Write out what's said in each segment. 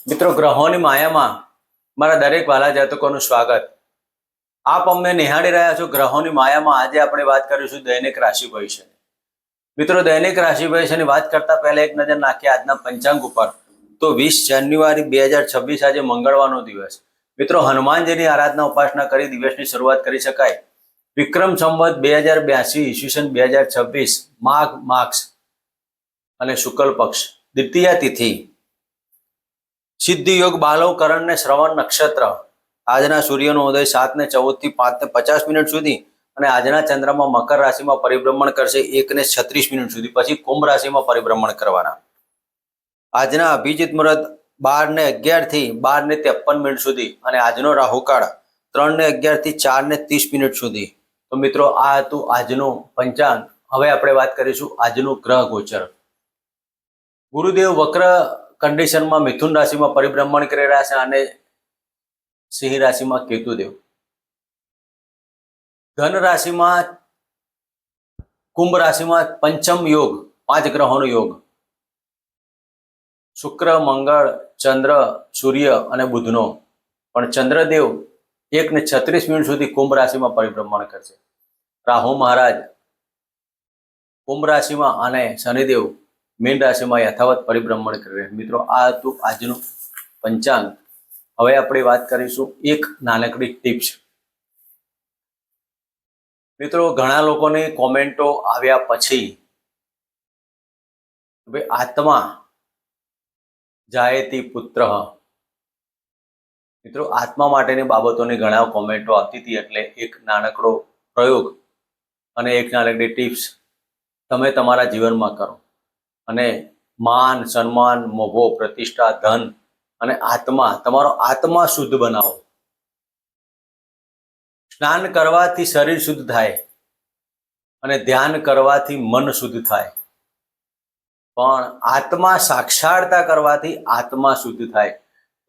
મિત્રો, ગ્રહોની માયામાં મારા દરેક વાલા જાતકોનું સ્વાગત. આપ અમને નિહાળી રહ્યા છો ગ્રહોની માયામાં. આજે આપણે વાત કરીશું દૈનિક રાશિ ભવિષ્યની. મિત્રો, દૈનિક રાશિ ભવિષ્યની વાત કરતા પહેલા એક નજર નાખીએ આજના પંચાંગ ઉપર. તો 20 જાન્યુઆરી 2026 આજે મંગળવારનો દિવસ. મિત્રો, હનુમાનજીની આરાધના ઉપાસના કરી દિવસની શરૂઆત કરી શકાય. વિક્રમ સંવત 2082 ઈસવીસન 2026 માઘ માસ અને શુક્લ પક્ષ દ્વિતીય તિથિ. સિદ્ધિ યોગ બાલવ કરણ ને શ્રવણ નક્ષત્ર. આજના સૂર્યનો ઉદય 7:14 થી 5:50 સુધી અને આજના ચંદ્રમાં મકર રાશિમાં પરિભ્રમણ કરશે 1:36 સુધી. પછી કુંભ રાશિમાં પરિભ્રમણ કરવાના. આજના અભિજીત મુહૂર્ત 12:11 થી 12:53 સુધી અને આજનો રાહુકાળ 3:11 થી 4:30 સુધી. તો મિત્રો, આ હતું આજનું પંચાંગ. હવે આપણે વાત કરીશું આજનું ગ્રહ ગોચર. ગુરુદેવ વક્ર કન્ડિશનમાં મિથુન રાશિમાં પરિભ્રમણ કરી રહ્યા છે અને સિંહ રાશિમાં કેતુદેવ. ધન રાશિમાં કુંભ રાશિમાં પંચમ યોગ, 5 ગ્રહોનો યોગ. શુક્ર, મંગળ, ચંદ્ર, સૂર્ય અને બુધનો. પણ ચંદ્રદેવ 1:36 સુધી કુંભ રાશિમાં પરિભ્રમણ કરશે. રાહુ મહારાજ કુંભ રાશિમાં અને શનિદેવ મીન રાશિમાં યથાવત પરિભ્રમણ કરી રહ્યા. મિત્રો, આ હતું આજનું પંચાંગ. હવે આપણે વાત કરીશું એક નાનકડી ટિપ્સ. મિત્રો, ઘણા લોકોની કોમેન્ટો આવ્યા પછી આત્મા જાયતી પુત્ર. મિત્રો, આત્મા માટેની બાબતોની ઘણા કોમેન્ટો આવતી હતી, એટલે એક નાનકડો પ્રયોગ અને એક નાનકડી ટિપ્સ તમે તમારા જીવનમાં કરો અને માન, સન્માન, મોભો, પ્રતિષ્ઠા, ધન અને આત્મા, તમારો આત્મા શુદ્ધ બનાવો. સ્નાન કરવાથી શરીર શુદ્ધ થાય અને ધ્યાન કરવાથી મન શુદ્ધ થાય. પણ આત્મા સાક્ષાત્કાર કરવાથી આત્મા શુદ્ધ થાય.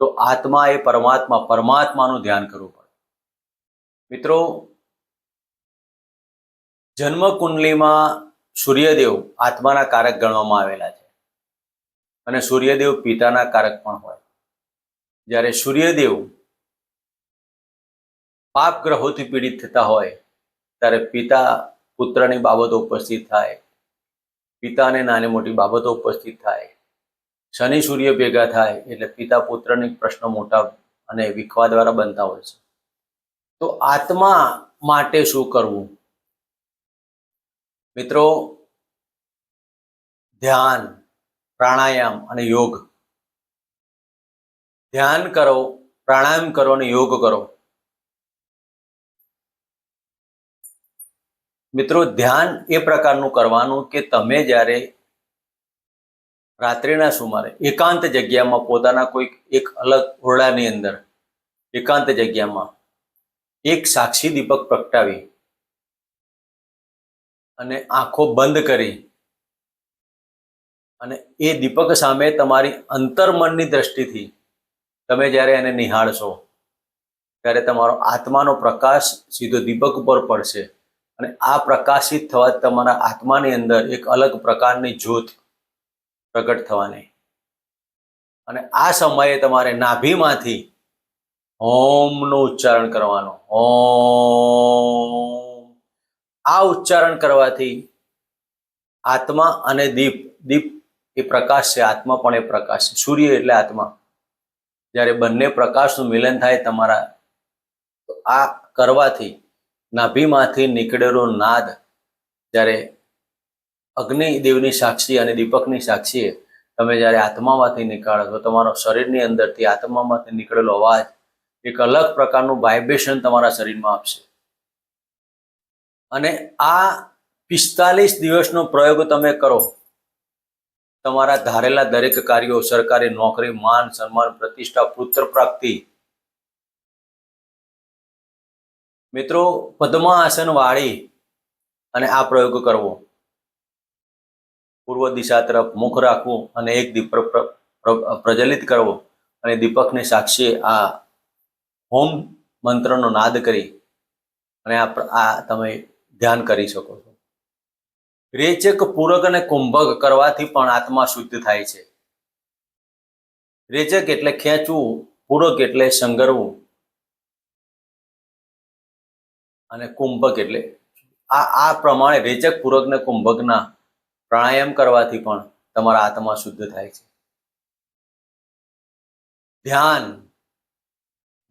તો આત્મા એ પરમાત્માનું ધ્યાન કરવું પડે. મિત્રો, જન્મ કુંડલીમાં સૂર્યદેવ આત્માના કારક ગણવામાં આવેલા છે અને સૂર્યદેવ પિતાના કારક પણ હોય. જ્યારે સૂર્યદેવ પાપ ગ્રહોથી પીડિત થતા હોય ત્યારે પિતા પુત્રની બાબતો ઉપસ્થિત થાય, પિતાને નાની મોટી બાબતો ઉપસ્થિત થાય. શનિ સૂર્ય ભેગા થાય એટલે પિતા પુત્રની પ્રશ્નો મોટા અને વિખવા દ્વારા બનતા હોય છે. તો આત્મા માટે શું કરવું? મિત્રો, ધ્યાન, પ્રાણાયામ અને યોગ. ધ્યાન કરો, પ્રાણાયામ કરો અને યોગ કરો. મિત્રો, ધ્યાન એ પ્રકારનું કરવાનું કે તમે જ્યારે રાત્રિના સુમારે એકાંત જગ્યામાં પોતાના કોઈક એક અલગ ઓરડાની અંદર એકાંત જગ્યામાં એક સાક્ષી દીપક પ્રગટાવી અને આંખો બંધ કરી અને એ દીપક સામે તમારી અંતર્મનની દ્રષ્ટિથી તમે જ્યારે એને નિહાળશો ત્યારે તમારો આત્માનો પ્રકાશ સીધો દીપક ઉપર પડશે અને આ પ્રકાશિત થવા તમારા આત્માની અંદર એક અલગ પ્રકારની જ્યોત પ્રગટ થવાની. અને આ સમયે તમારે નાભીમાંથી ઓમનું ઉચ્ચારણ કરવાનું. ઓમ. આ ઉચ્ચારણ કરવાથી આત્મા અને દીપ, દીપ એ પ્રકાશ છે, આત્મા પણ એ પ્રકાશ છે. સૂર્ય એટલે આત્મા. જ્યારે બંને પ્રકાશનું મિલન થાય તમારા, તો આ કરવાથી નાભીમાંથી નીકળેલો નાદ જ્યારે અગ્નિદેવની સાક્ષી અને દીપકની સાક્ષીએ તમે જ્યારે આત્મામાંથી નીકાળો તો તમારા શરીરની અંદરથી આત્મામાંથી નીકળેલો અવાજ એક અલગ પ્રકારનું વાઇબ્રેશન તમારા શરીરમાં આપશે. અને આ 45 દિવસનો પ્રયોગ તમે કરો, તમારા ધારેલા દરેક કાર્યો, સરકારી નોકરી, માન, સન્માન, પ્રતિષ્ઠા, પુત્ર પ્રાપ્તિ. મિત્રો, પદ્માસન વાળી અને આ પ્રયોગ કરવો. પૂર્વ દિશા તરફ મુખ રાખવું અને એક દીપ પ્રજ્વલિત કરવો અને દીપકની સાક્ષીએ આ હોમ મંત્રનો નાદ કરી અને આ તમે ધ્યાન કરી શકો છો. રેચક, પૂરક અને કુંભક કરવાથી પણ આત્મા શુદ્ધ થાય છે. રેચક એટલે ખેંચવું, પૂરક એટલે સંગરવું અને કુંભક એટલે આ પ્રમાણે રેચક, પૂરક ને કુંભકના પ્રાણાયામ કરવાથી પણ તમારા આત્મા શુદ્ધ થાય છે. ધ્યાન,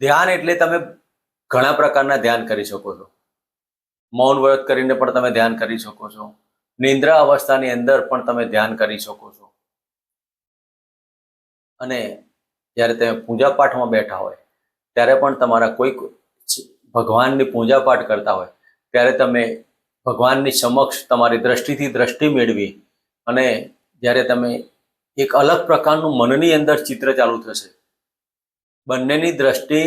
ધ્યાન એટલે તમે ઘણા પ્રકારના ધ્યાન કરી શકો છો. મૌન વ્રત કરીને પણ તમે ધ્યાન કરી શકો છો. નિંદ્રા અવસ્થાની અંદર પણ તમે ધ્યાન કરી શકો છો. અને જ્યારે તમે પૂજા પાઠમાં બેઠા હોય ત્યારે પણ તમારા કોઈક ભગવાનની પૂજા પાઠ કરતા હોય ત્યારે તમે ભગવાનની સમક્ષ તમારી દ્રષ્ટિથી દ્રષ્ટિ મેળવી અને જ્યારે તમે એક અલગ પ્રકારનું મનની અંદર ચિત્ર ચાલુ થશે, બંનેની દ્રષ્ટિ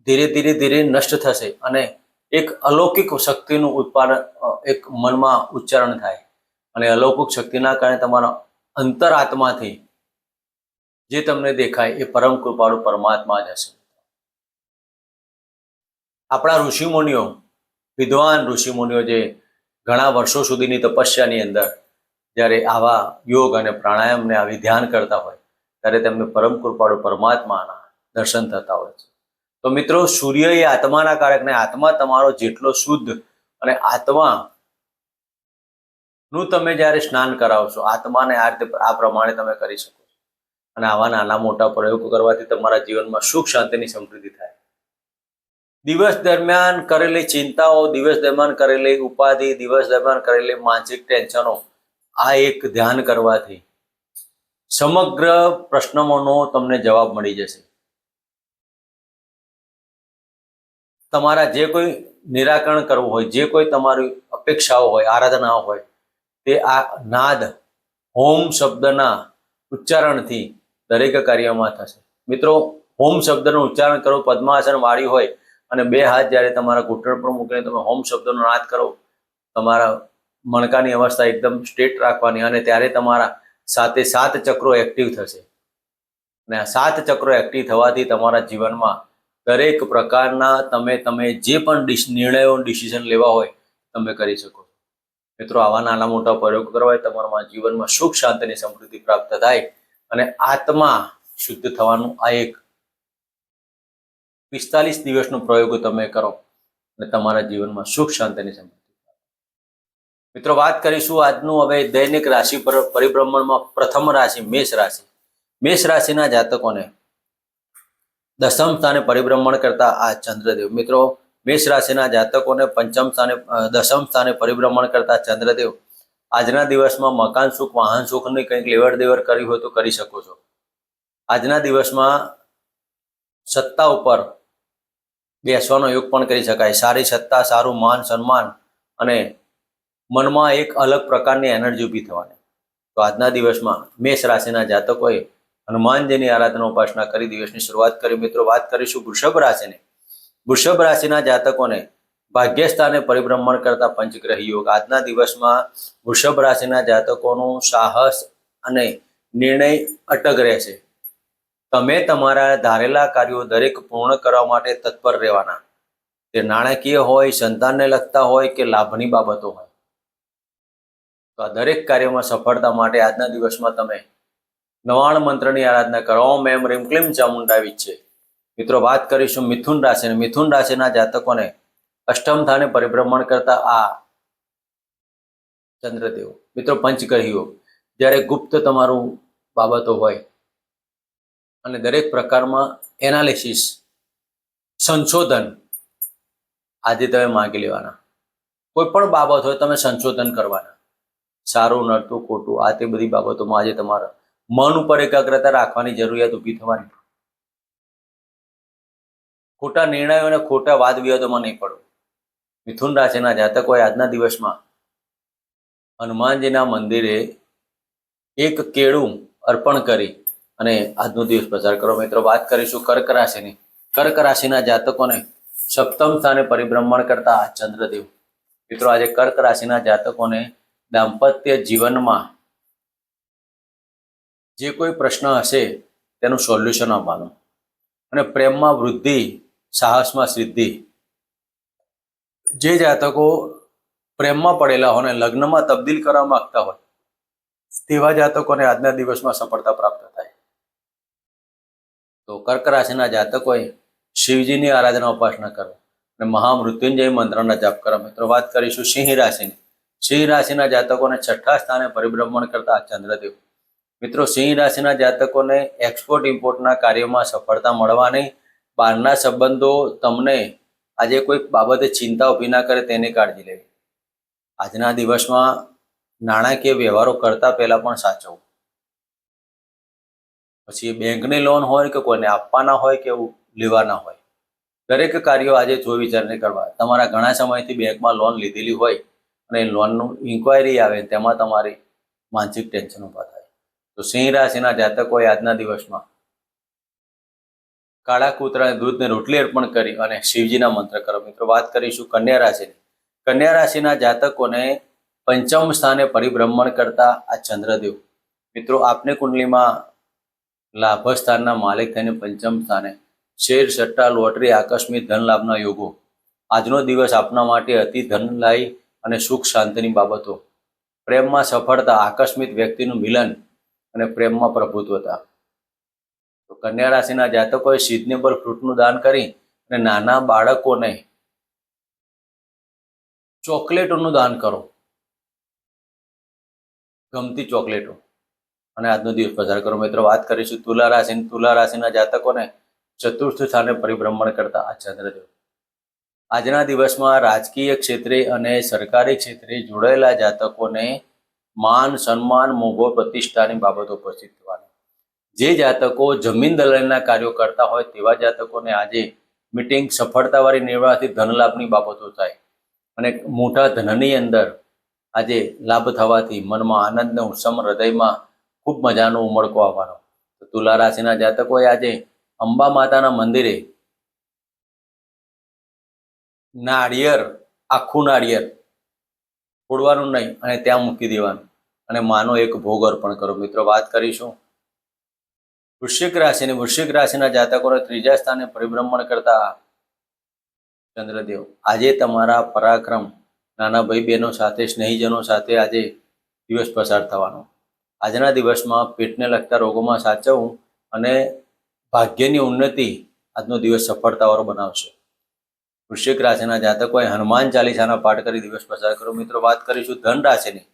ધીરે ધીરે ધીરે નષ્ટ થશે અને એક અલૌકિક શક્તિનું ઉત્પાદન એક મનમાં ઉચ્ચારણ થાય અને અલૌકિક શક્તિના કારણે તમારા અંતરાત્માથી જે તમને દેખાય એ પરમ કૃપાળુ પરમાત્મા જ હશે. આપણા ઋષિમુનિઓ, વિદ્વાન ઋષિમુનિઓ જે ઘણા વર્ષો સુધીની તપસ્યાની અંદર જ્યારે આવા યોગ અને પ્રાણાયામને આવી ધ્યાન કરતા હોય ત્યારે તેમને પરમ કૃપાળુ પરમાત્માના દર્શન થતા હોય છે. તો મિત્રો, સૂર્ય એ આત્માના કારકને આત્મા તમારો જેટલો શુદ્ધ અને આત્માનું તમે જ્યારે સ્નાન કરાવશો, આત્માને આ રીતે આ પ્રમાણે તમે કરી શકો છો. અને આવા નાના મોટા પ્રયોગો કરવાથી તમારા જીવનમાં સુખ શાંતિની સમૃદ્ધિ થાય. દિવસ દરમિયાન કરેલી ચિંતાઓ, દિવસ દરમિયાન કરેલી ઉપાધિ, દિવસ દરમિયાન કરેલી માનસિક ટેન્શનો, આ એક ધ્યાન કરવાથી સમગ્ર પ્રશ્નોનો તમને જવાબ મળી જશે. તમારા જે કોઈ નિરાકરણ કરવું હોય, જે કોઈ તમારી અપેક્ષાઓ હોય, આરાધનાઓ હોય, તે આ નાદ હોમ શબ્દના ઉચ્ચારણથી દરેક કાર્યમાં થશે. મિત્રો, હોમ શબ્દનું ઉચ્ચારણ કરો, પદ્માસન વાળી હોય અને બે હાથ જ્યારે તમારા ઘૂંટણ પર મૂકીને તમે હોમ શબ્દનો નાદ કરો, તમારા મણકાની અવસ્થા એકદમ સ્ટ્રેટ રાખવાની અને ત્યારે તમારા 7 ચક્રો એક્ટિવ થશે. અને આ 7 ચક્રો એક્ટિવ થવાથી તમારા જીવનમાં દરેક પ્રકારના તમે જે પણ નિર્ણયો, ડિસિઝન લેવા હોય તમે કરી શકો. મિત્રો, આવા નાના મોટા પ્રયોગ કરવા તમારા જીવનમાં સુખ શાંતિની સમૃદ્ધિ પ્રાપ્ત થાય અને આત્મા શુદ્ધ થવાનું આ એક 45 દિવસનો પ્રયોગ તમે કરો અને તમારા જીવનમાં સુખ શાંતિની સમૃદ્ધિ. મિત્રો, વાત કરીશું આજનું હવે દૈનિક રાશિ પરિભ્રમણમાં પ્રથમ રાશિ મેષ રાશિ. મેષ રાશિના જાતકોને દશમ સ્થાને પરિભ્રમણ કરતા આ ચંદ્રદેવ. મિત્રો, મેષ રાશિના જાતકોને દશમ સ્થાને પરિભ્રમણ કરતા ચંદ્રદેવ આજના દિવસમાં મકાન સુખ, વાહન સુખની કંઈક લેવડ દેવડ કરી હોય તો કરી શકો છો. આજના દિવસમાં સત્તા ઉપર બેસવાનો યોગ પણ કરી શકાય. સારી સત્તા, સારું માન સન્માન અને મનમાં એક અલગ પ્રકારની એનર્જી ઊભી થવાની. તો આજના દિવસમાં મેષ રાશિના જાતકોએ હનુમાનજીની આરાધના ઉપાસના કરી દિવસની શરૂઆત કરી. મિત્રો, વાત કરીશું વૃષભ રાશિની. વૃષભ રાશિના જાતકોને ભાગ્યસ્થાને પરિભ્રમણ કરતા પંચગ્રહી યોગ. આજના દિવસમાં વૃષભ રાશિના જાતકોનું સાહસ અને નિર્ણય અટક રહેશે. તમે તમારા ધારેલા કાર્યો દરેક પૂર્ણ કરવા માટે તત્પર રહેવાના. તે નાણાકીય હોય, સંતાનને લગતા હોય કે લાભની બાબતો હોય. તો આ દરેક કાર્યમાં સફળતા માટે આજના દિવસમાં તમે 99 મંત્રની આરાધના કરો. ઓમ એમ રીમ ક્લીમ ચામુંડા વિચ્છે. મિત્રો, વાત કરીશું મિથુન રાશિની. મિથુન રાશિના જાતકોને અષ્ટમ સ્થાને પરિભ્રમણ કરતા આ ચંદ્રદેવ. મિત્રો, પંચગ્રહી યોગ. જ્યારે ગુપ્ત તમારું બાબતો હોય અને દરેક પ્રકારમાં એનાલિસિસ, સંશોધન આજે તમે માગી લેવાના. કોઈ પણ બાબત હોય તમે સંશોધન કરવાના. સારું, નડતું, ખોટું, આ તે બધી બાબતોમાં આજે તમારા મન ઉપર એકાગ્રતા રાખવાની જરૂરિયાત ઊભી થવાની. ખોટા નિર્ણયો અને ખોટા વાદ વિવાદોમાં નહીં પડવું. મિથુન રાશિના જાતકોએ આજના દિવસમાં હનુમાનજીના મંદિરે એક કેળું અર્પણ કરી અને આજનો દિવસ પસાર કરો. મિત્રો, વાત કરીશું કર્ક રાશિની. કર્ક રાશિના જાતકોને સપ્તમ સ્થાને પરિભ્રમણ કરતા આ ચંદ્રદેવ. મિત્રો, આજે કર્ક રાશિના જાતકોને દાંપત્ય જીવનમાં જે કોઈ પ્રશ્ન હશે તેનું સોલ્યુશન આપવાનું અને પ્રેમમાં વૃદ્ધિ, સાહસમાં સિદ્ધિ. જે જાતકો પ્રેમમાં પડેલા હોય અને લગ્નમાં તબદીલ કરવા માંગતા હોય તેવા જાતકોને આજના દિવસમાં સફળતા પ્રાપ્ત થાય. તો કર્ક રાશિના જાતકોએ શિવજીની આરાધના ઉપાસના કરો અને મહામૃત્યુંજય મંત્રના જાપ કરો. મિત્રો વાત કરીશું સિંહ રાશિની. સિંહ રાશિના જાતકોને છઠ્ઠા સ્થાને પરિભ્રમણ કરતા ચંદ્રદેવ. મિત્રો સિંહ રાશિના જાતકોને એક્સપોર્ટ ઇમ્પોર્ટના કાર્યોમાં સફળતા મળવાની, બહારના સંબંધો તમને આજે કોઈ બાબતે ચિંતા ઊભી ના કરે તેની કાળજી લેવી. આજના દિવસમાં નાણાકીય વ્યવહારો કરતા પહેલા પણ સાચવવું. પછી બેંકની લોન હોય કે કોઈને આપવાના હોય કે લેવાના હોય, દરેક કાર્યો આજે જોઈ વિચારને કરવા. તમારા ઘણા સમયથી બેંકમાં લોન લીધેલી હોય અને લોનનું ઇન્ક્વાયરી આવે તેમાં તમારી માનસિક ટેન્શન ઊભા થાય. તો સિંહ રાશિના જાતકોએ આજના દિવસમાં કાળા કૂતરાને દૂધને રોટલી અર્પણ કરી અને શિવજીના મંત્ર કરો. મિત્રો વાત કરીશું કન્યા રાશિની. કન્યા રાશિના જાતકોને પંચમ સ્થાને પરિભ્રમણ કરતા આ ચંદ્રદેવ. મિત્રો આપની કુંડલીમાં લાભ સ્થાનના માલિક થઈને પંચમ સ્થાને શેર, સટ્ટા, લોટરી, આકસ્મિક ધન લાભના યોગો. આજનો દિવસ આપના માટે અતિ ધનલાયી અને સુખ શાંતિની બાબતો, પ્રેમમાં સફળતા, આકસ્મિક વ્યક્તિનું મિલન અને પ્રેમમાં પ્રભુત્વતા. તો કન્યા રાશિના જાતકોએ સિઝનેબલ ફ્રૂટનું દાન કરી અને નાના બાળકોને ચોકલેટોનું દાન કરો, ગમતી ચોકલેટો, અને આજનો દિવસ પસાર કરો. મિત્રો વાત કરીશું તુલા રાશિ. તુલા રાશિના જાતકોને ચતુર્થ સ્થાને પરિભ્રમણ કરતા આ ચંદ્રદેવ. આજના દિવસમાં રાજકીય ક્ષેત્રે અને સરકારી ક્ષેત્રે જોડાયેલા જાતકોને માન, સન્માન, મોભો, પ્રતિષ્ઠાની બાબતો ઉપસ્થિત થવાની. જે જાતકો જમીન દલાલીના કાર્યો કરતા હોય તેવા જાતકોને આજે મીટિંગ સફળતાવાળી નિર્વાહથી ધનલાભની બાબતો થાય અને મોટા ધનની અંદર આજે લાભ થવાથી મનમાં આનંદ ને ઉત્સમ, હૃદયમાં ખૂબ મજાનો ઉમળકો આવવાનો. તો તુલા રાશિના જાતકોએ આજે અંબા માતાના મંદિરે નાળિયેર, આખું નાળિયેર ફોડવાનું નહીં અને ત્યાં મૂકી દેવાનું અને માનો એક ભોગ અર્પણ કરો. મિત્રો વાત કરીશું વૃશ્ચિક રાશિની. વૃશ્ચિક રાશિના જાતકોને ત્રીજા સ્થાને પરિભ્રમણ કરતા ચંદ્રદેવ. આજે તમારા પરાક્રમ, નાના ભાઈ બહેનો સાથે, સ્નેહીજનો સાથે આજે દિવસ પસાર થવાનો. આજના દિવસમાં પેટને લગતા રોગોમાં સાચવવું અને ભાગ્યની ઉન્નતિ આજનો દિવસ સફળતાવાળો બનાવશે. વૃશ્ચિક રાશિના જાતકોએ હનુમાન ચાલીસાના પાઠ કરી દિવસ પસાર કરો. મિત્રો વાત કરીશું ધન રાશિની.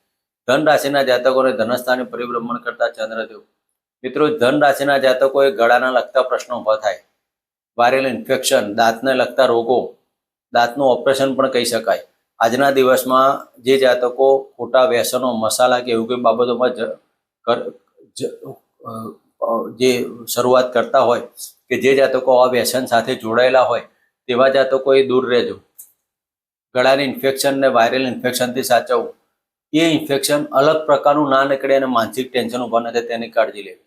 ધન રાશિના જાતકોને ધનસ્થાને પરિભ્રમણ કરતા ચંદ્રદેવ. મિત્રો ધન રાશિના જાતકોએ ગળાના લગતા પ્રશ્નો ઊભા થાય, વાયરલ ઇન્ફેક્શન, દાંતને લગતા રોગો, દાંતનું ઓપરેશન પણ કહી શકાય. આજના દિવસમાં જે જાતકો ખોટા વ્યસનો, મસાલા કે એવું કોઈ બાબતોમાં જે શરૂઆત કરતા હોય કે જે જાતકો આ વ્યસન સાથે જોડાયેલા હોય તેવા જાતકોએ દૂર રહેજો. ગળાની ઇન્ફેક્શન ને વાયરલ ઇન્ફેક્શનથી સાચવવું. એ ઇન્ફેક્શન અલગ પ્રકારનું ના નીકળે અને માનસિક ટેન્શન ઊભા ન થાય તેની કાળજી લેવી.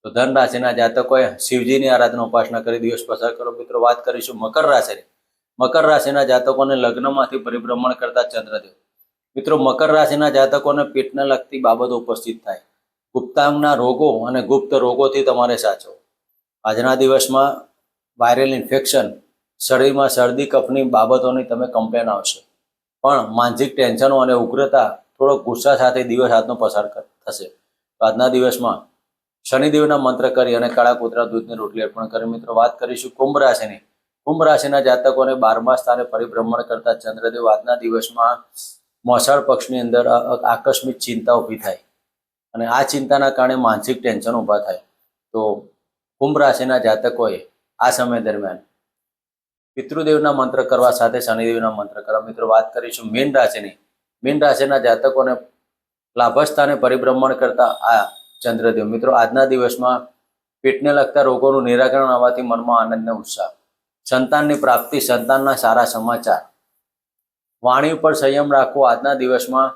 તો ધન રાશિના જાતકોએ શિવજીની આરાધના ઉપાસના કરી દિવસ પસાર કરો. મિત્રો વાત કરીશું મકર રાશિની. મકર રાશિના જાતકોને લગ્નમાંથી પરિભ્રમણ કરતા ચંદ્રદેવ. મિત્રો મકર રાશિના જાતકોને પેટને લગતી બાબતો ઉપસ્થિત થાય, ગુપ્તાંગના રોગો અને ગુપ્ત રોગોથી તમારે સાચવો. આજના દિવસમાં વાયરલ ઇન્ફેક્શન, શરીરમાં શરદી, કફની બાબતોની તમે કમ્પ્લેન આવશે, પણ માનસિક ટેન્શનો અને ઉગ્રતા, થોડો ગુસ્સા સાથે દિવસ આજનો પસાર થશે. તો આજના દિવસમાં શનિદેવના મંત્ર કરી અને કાળા કૂતરા દૂધની રોટલી અર્પણ કરી. મિત્રો વાત કરીશું કુંભ રાશિની. કુંભ રાશિના જાતકોને 12મા સ્થાને પરિભ્રમણ કરતા ચંદ્રદેવ. આજના દિવસમાં મોસાળ પક્ષની અંદર આકસ્મિક ચિંતા ઊભી થાય અને આ ચિંતાના કારણે માનસિક ટેન્શન ઊભા થાય. તો કુંભ રાશિના જાતકોએ આ સમય દરમિયાન પિતૃદેવના મંત્ર કરવા સાથે શનિદેવના મંત્ર કરવા. મિત્રો વાત કરીશું મીન રાશિની. મીન રાશિના જાતકોને લાભસ્થાને પરિભ્રમણ કરતા આ ચંદ્રદેવ. મિત્રો આજના દિવસમાં પેટને લગતા રોગોનું નિરાકરણ આવવાથી મનમાં આનંદ અને ઉત્સાહ, સંતાનની પ્રાપ્તિ, સંતાનના સારા સમાચાર, વાણી ઉપર સંયમ રાખવો. આજના દિવસમાં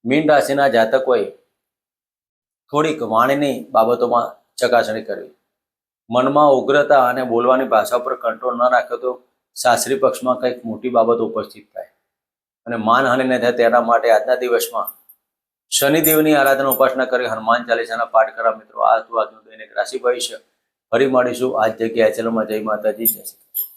મીન રાશિના જાતકોએ થોડીક વાણીની બાબતોમાં ચકાસણી કરવી. મનમાં ઉગ્રતા અને બોલવાની ભાષા પર કંટ્રોલ ન રાખે તો સાસરી પક્ષમાં કંઈક મોટી બાબતો ઉપસ્થિત થાય અને માનહાનિ ન થાય. તેના માટે આજના દિવસમાં શનિદેવની આરાધના ઉપાસના કરી હનુમાન ચાલીસાના પાઠ કરવા. મિત્રો આ હતું આજનું દૈનિક રાશિ ભવિષ્ય. ફરી મળીશું આ જ જગ્યાએ. ચલો જય માતાજી, જય શ્રી કૃષ્ણ.